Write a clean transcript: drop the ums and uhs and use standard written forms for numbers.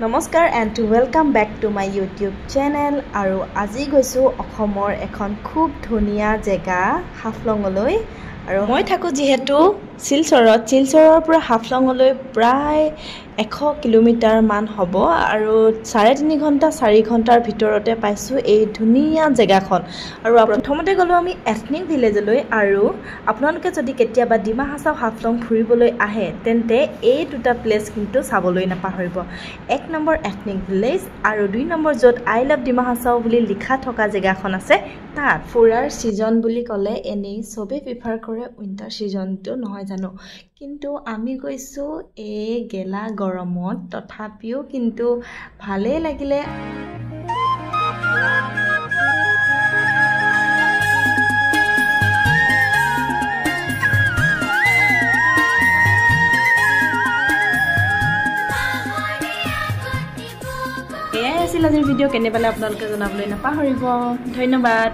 নমস্কাৰ and welcome back to my YouTube channel আৰু আজি গৈছোঁ অসমৰ এখন খুব ধুনীয়া জেগা হাফলঙলৈ আৰু মই থাকোঁ যিহেতু শিলচৰৰ পৰা হাফলঙলৈ প্ৰায় 100 কিলোমিটাৰ মান হ'ব আৰু 3.5 ঘণ্টা 4 ঘণ্টাৰ ভিতৰতে পাইছোঁ এই ধুনীয়া জেগাখন আৰু প্ৰথমতে গ'লো আমি এথনিক ভিলেজলৈ আৰু আপোনালোকে যদি কেতিয়াবা ডিমা হাছাও হাফলং ফুৰিবলৈ আহে তেন্তে এই দুটা প্লেচ কিন্তু চাবলৈ নাপাহৰিব 1 নম্বৰ এথনিক ভিলেজ আৰু 2 নম্বৰ য'ত আই লাভ ডিমা হাছাও বুলি লিখা থকা জেগাখন আছে তাত ফুৰাৰ সিজন বুলি ক'লে এনেই সবে প্ৰিফাৰ কৰে উইন্টাৰ সিজনটো নহয় জানো কিন্তু আমি গৈছোঁ এই গেলা গৰমত তথাপিও কিন্তু ভালে লাগিলে এয়াই আছিল আজিৰ ভিডিঅ' কেনে পালে আপোনালোকে জনাবলৈ নাপাহৰিব ধন্যবাদ।